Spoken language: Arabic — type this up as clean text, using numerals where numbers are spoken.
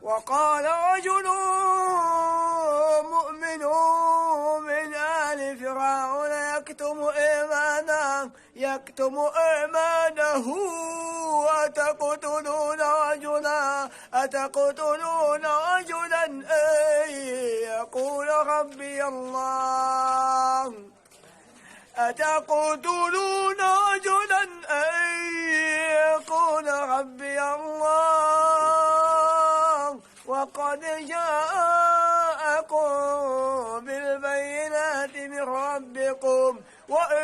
وقال رجل مؤمن من آل فرعون يكتم إيمانه أتقتلون رجلا أن يقول ربي الله أتقتلون رجلا أن يقول ربي الله وقد جاءكم بالبينات من ربكم وإن